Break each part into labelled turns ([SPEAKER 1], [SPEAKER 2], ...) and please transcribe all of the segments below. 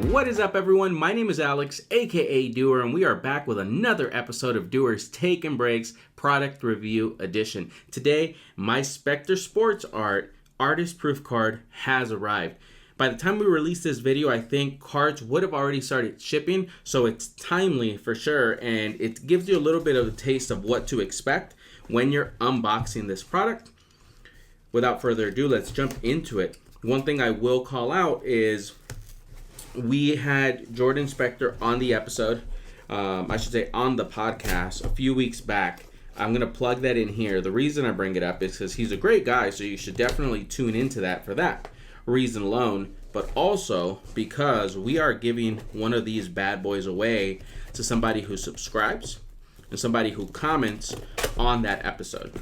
[SPEAKER 1] What is up, everyone? My name is Alex, aka Doer, and we are back with another episode of Doers Take and Breaks Product Review Edition. Today, my Spector Sports Art Artist Proof card has arrived. By the time we release this video, I think cards would have already started shipping, so it's timely for sure, and it gives you a little bit of a taste of what to expect when you're unboxing this product. Without further ado, let's jump into it. One thing I will call out is we had Jordan Spector on the episode, on the podcast a few weeks back. I'm going to plug that in here. The reason I bring it up is because he's a great guy, so you should definitely tune into that for that reason alone, but also because we are giving one of these bad boys away to somebody who subscribes and somebody who comments on that episode.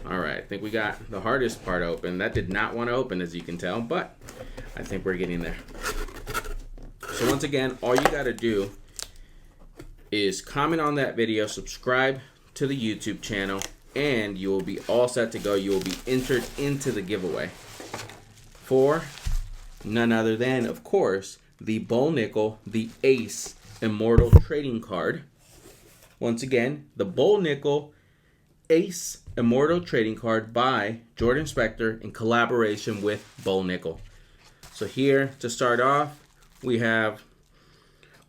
[SPEAKER 1] All right, I think we got the hardest part open. That did not want to open, as you can tell, but I think we're getting there. So once again, all you got to do is comment on that video, subscribe to the YouTube channel, and you will be all set to go. You will be entered into the giveaway for none other than, of course, the Bo Nickal, the Ace Immortal trading card. Once again, the Bo Nickal Ace Immortal trading card by Jordan Spector in collaboration with Bo Nickal. So here, to start off, we have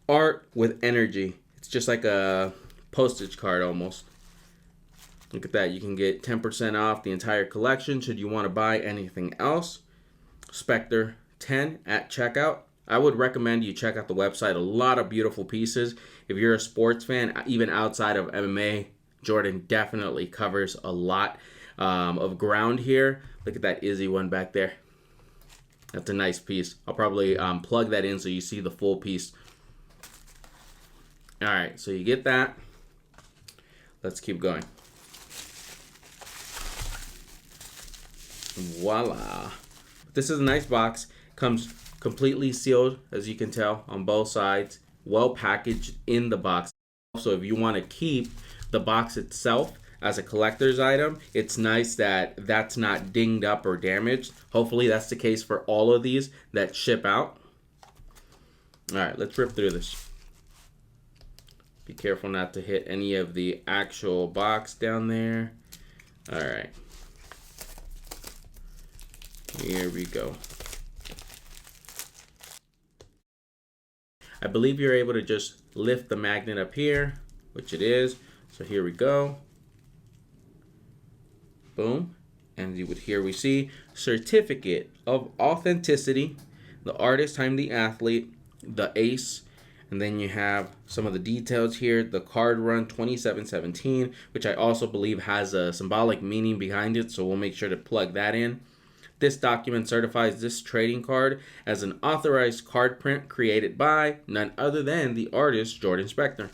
[SPEAKER 1] art with energy. It's just like a postage card almost. Look at that. You can get 10% off the entire collection should you want to buy anything else. Spector 10 at checkout. I would recommend you check out the website. A lot of beautiful pieces. If you're a sports fan, even outside of MMA, Jordan definitely covers a lot of ground here. Look at that Izzy one back there. That's a nice piece. I'll probably plug that in so you see the full piece. All right, so you get that. Let's keep going. Voila. This is a nice box. Comes completely sealed, as you can tell, on both sides. Well packaged in the box. So if you want to keep the box itself as a collector's item, it's nice that that's not dinged up or damaged. Hopefully that's the case for all of these that ship out. All right, let's rip through this. Be careful not to hit any of the actual box down there. All right. Here we go. I believe you're able to just lift the magnet up here, which it is. So here we go. Boom. And here we see certificate of authenticity, the artist times the athlete, the ace, and then you have some of the details here. The card run 2717, which I also believe has a symbolic meaning behind it, so we'll make sure to plug that in. This document certifies this trading card as an authorized card print created by none other than the artist Jordan Spector.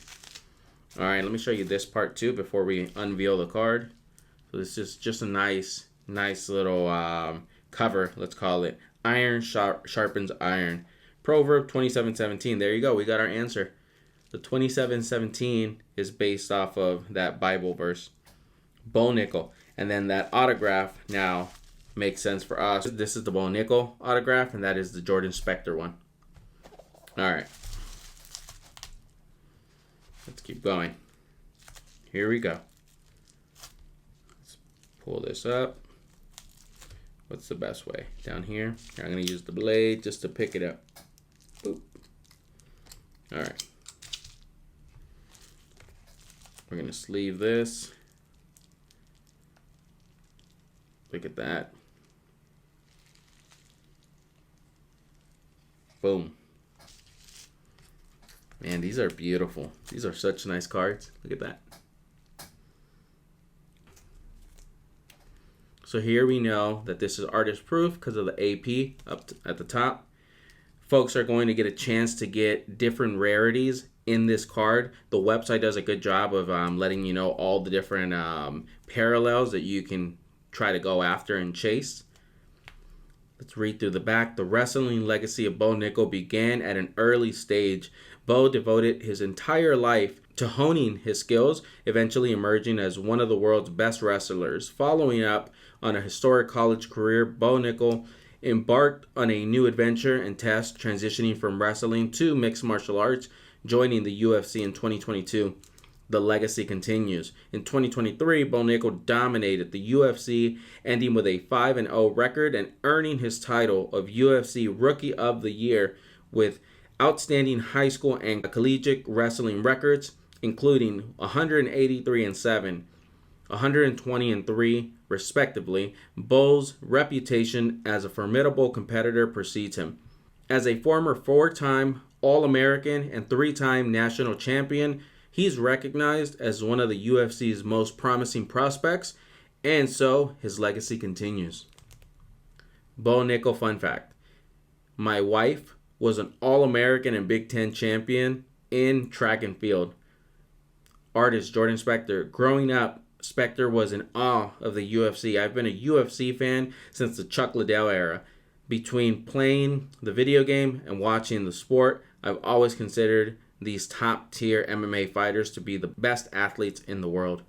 [SPEAKER 1] All right, let me show you this part too before we unveil the card. So this is just a nice little cover, let's call it. Iron sharpens iron. Proverb 27:17. There you go. We got our answer. The 27:17 is based off of that Bible verse. Bo Nickal. And then that autograph now makes sense for us. This is the Bo Nickal autograph, and that is the Jordan Spector one. All right. Let's keep going. Here we go. Let's pull this up. What's the best way? Down here. I'm going to use the blade just to pick it up. Boop. All right. We're going to sleeve this. Look at that. Boom. Man, these are beautiful. These are such nice cards. Look at that. So here we know that this is artist proof because of the AP up at the top. Folks are going to get a chance to get different rarities in this card. The website does a good job of letting you know all the different parallels that you can try to go after and chase. Let's read through the back. The wrestling legacy of Bo Nickal began at an early stage. Bo devoted his entire life to honing his skills, eventually emerging as one of the world's best wrestlers. Following up on a historic college career, Bo Nickal embarked on a new adventure and test, transitioning from wrestling to mixed martial arts, joining the UFC in 2022. The legacy continues. In 2023, Bo Nickal dominated the UFC, ending with a 5-0 record and earning his title of UFC Rookie of the Year with outstanding high school and collegiate wrestling records, including 183-7, 120-3, respectively. Bo's reputation as a formidable competitor precedes him. As a former 4-time All-American and 3-time national champion, he's recognized as one of the UFC's most promising prospects, and so his legacy continues. Bo Nickal fun fact. My wife was an All-American and Big Ten champion in track and field. Artist Jordan Spector. Growing up, Spector was in awe of the UFC. I've been a UFC fan since the Chuck Liddell era. Between playing the video game and watching the sport, I've always considered these top-tier MMA fighters to be the best athletes in the world.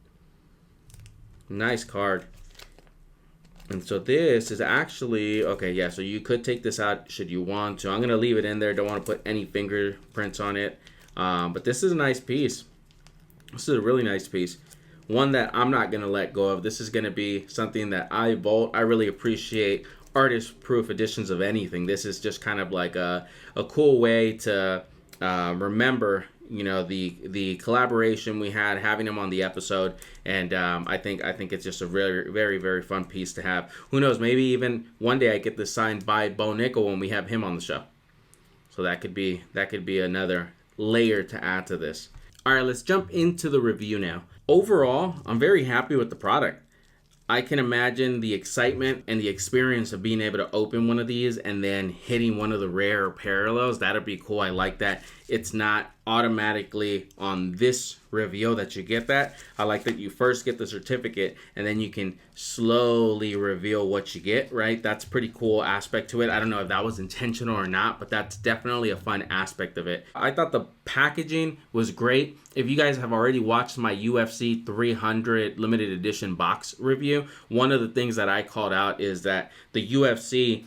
[SPEAKER 1] Nice card. And so this is actually, okay, yeah, so you could take this out should you want to. I'm going to leave it in there. Don't want to put any fingerprints on it. But this is a nice piece. This is a really nice piece. One that I'm not going to let go of. This is going to be something that I vault. I really appreciate artist-proof editions of anything. This is just kind of like a cool way to remember, the collaboration we had, having him on the episode, and I think it's just a very, very, very fun piece to have. Who knows? Maybe even one day I get this signed by Bo Nickal when we have him on the show. So that could be another layer to add to this. All right, let's jump into the review now. Overall, I'm very happy with the product. I can imagine the excitement and the experience of being able to open one of these and then hitting one of the rare parallels. That'd be cool. I like that. It's not automatically on this reveal that you get that. I like that you first get the certificate and then you can slowly reveal what you get, right? That's a pretty cool aspect to it. I don't know if that was intentional or not, but that's definitely a fun aspect of it. I thought the packaging was great. If you guys have already watched my UFC 300 limited edition box review, one of the things that I called out is that the UFC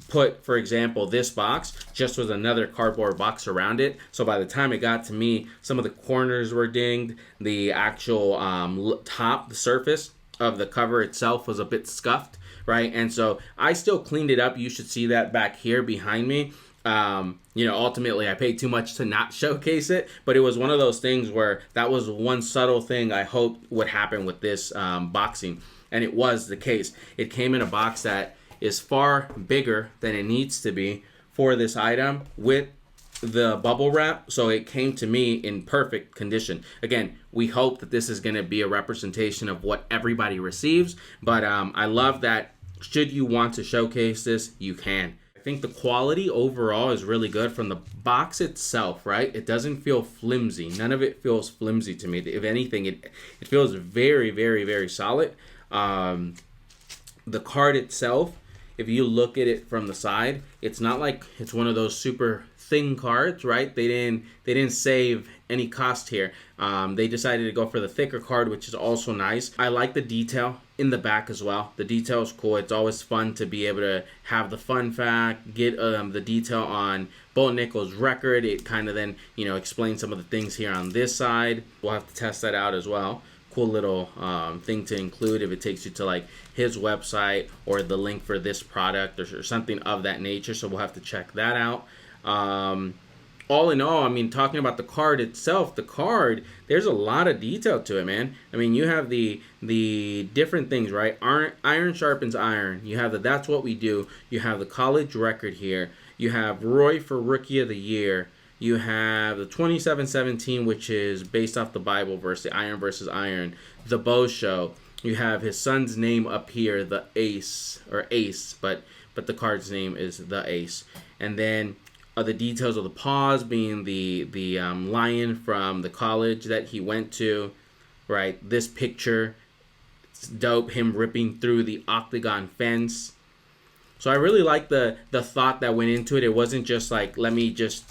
[SPEAKER 1] put, for example, this box just with another cardboard box around it. So by the time it got to me, some of the corners were dinged. The actual the surface of the cover itself was a bit scuffed, right? And so I still cleaned it up. You should see that back here behind me. Ultimately I paid too much to not showcase it, but it was one of those things where that was one subtle thing I hoped would happen with this boxing. And it was the case. It came in a box that is far bigger than it needs to be for this item with the bubble wrap, so it came to me in perfect condition. Again, we hope that this is going to be a representation of what everybody receives, but I love that should you want to showcase this, you can. I think the quality overall is really good from the box itself, right? It doesn't feel flimsy. None of it feels flimsy to me. If anything, it feels very, very, very solid. The card itself, if you look at it from the side, it's not like it's one of those super thin cards, right? They didn't save any cost here. They decided to go for the thicker card, which is also nice. I like the detail in the back as well. The detail is cool. It's always fun to be able to have the fun fact, get the detail on Bo Nickal's record. It kind of then, explains some of the things here on this side. We'll have to test that out as well. Cool little thing to include if it takes you to like his website or the link for this product or something of that nature. So we'll have to check that out. All in all, I mean, talking about the card itself, there's a lot of detail to it, man. I mean, you have the different things, right? Iron sharpens iron. You have that's what we do. You have the college record here. You have Roy for Rookie of the Year. You have the 27-17, which is based off the Bible verse, the Iron versus Iron. The Bo Show. You have his son's name up here, the Ace, but the card's name is the Ace. And then the details of the paws being the lion from the college that he went to, right? This picture, it's dope, him ripping through the octagon fence. So I really like the thought that went into it. It wasn't just like, let me just,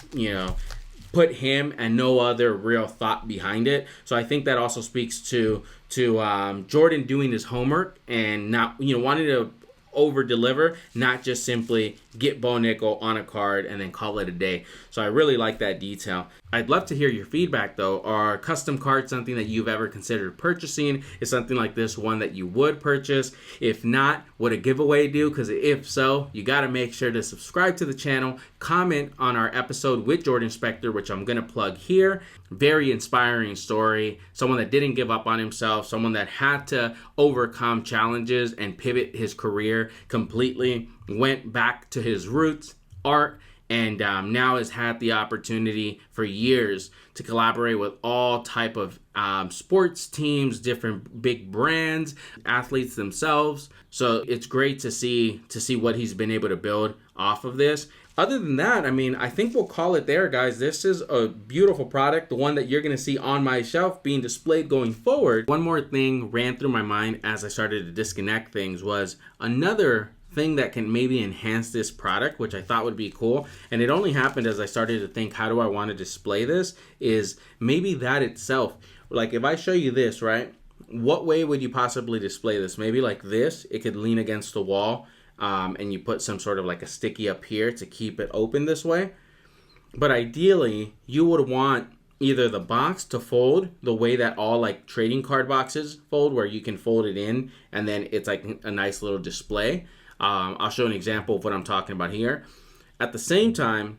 [SPEAKER 1] put him and no other real thought behind it. So I think that also speaks to Jordan doing his homework and not, wanting to over deliver, not just simply get Bo Nickal on a card and then call it a day. So I really like that detail. I'd love to hear your feedback though. Are custom cards something that you've ever considered purchasing? Is something like this one that you would purchase? If not, would a giveaway do? Because if so, you got to make sure to subscribe to the channel, comment on our episode with Jordan Spector, which I'm going to plug here. Very inspiring story. Someone that didn't give up on himself, someone that had to overcome challenges and pivot his career completely, went back to his roots, art, and now has had the opportunity for years to collaborate with all type of sports teams, different big brands, athletes themselves. So it's great to see what he's been able to build off of this. Other than that, I mean, I think we'll call it there, guys. This is a beautiful product, the one that you're going to see on my shelf being displayed going forward. One more thing ran through my mind as I started to disconnect things was another thing that can maybe enhance this product, which I thought would be cool. And it only happened as I started to think, how do I want to display this? Is maybe that itself. Like if I show you this, right? What way would you possibly display this? Maybe like this, it could lean against the wall. And you put some sort of like a sticky up here to keep it open this way. But ideally, you would want either the box to fold the way that all like trading card boxes fold, where you can fold it in and then it's like a nice little display. I'll show an example of what I'm talking about here. At the same time,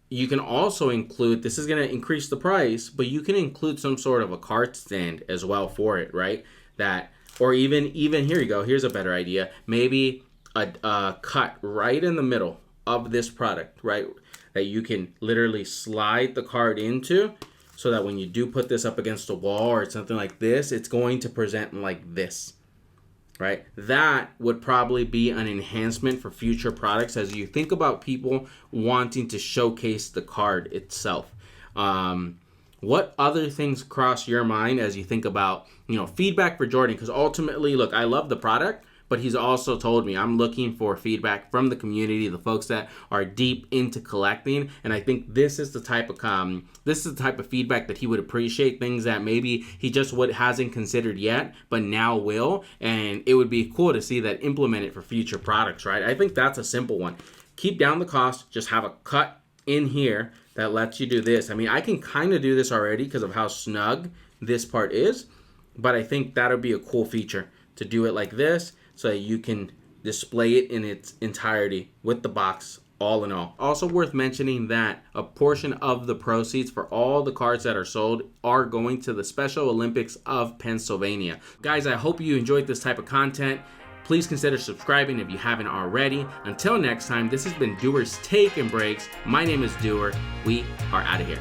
[SPEAKER 1] you can also include, this is going to increase the price, but you can include some sort of a card stand as well for it, right? That, or even here you go. Here's a better idea. Maybe a cut right in the middle of this product, right? That you can literally slide the card into so that when you do put this up against a wall or something like this, it's going to present like this, right? That would probably be an enhancement for future products as you think about people wanting to showcase the card itself. What other things cross your mind as you think about, feedback for Jordan? Because ultimately, look, I love the product, but he's also told me I'm looking for feedback from the community, the folks that are deep into collecting. And I think this is the type of feedback that he would appreciate, things that maybe he just hasn't considered yet, but now will. And it would be cool to see that implemented for future products, right? I think that's a simple one. Keep down the cost, just have a cut in here that lets you do this. I mean, I can kind of do this already because of how snug this part is, but I think that'll be a cool feature to do it like this, so that you can display it in its entirety with the box, all in all. Also worth mentioning that a portion of the proceeds for all the cards that are sold are going to the Special Olympics of Pennsylvania. Guys, I hope you enjoyed this type of content. Please consider subscribing if you haven't already. Until next time, this has been Doers Take and Breaks. My name is Doer. We are out of here.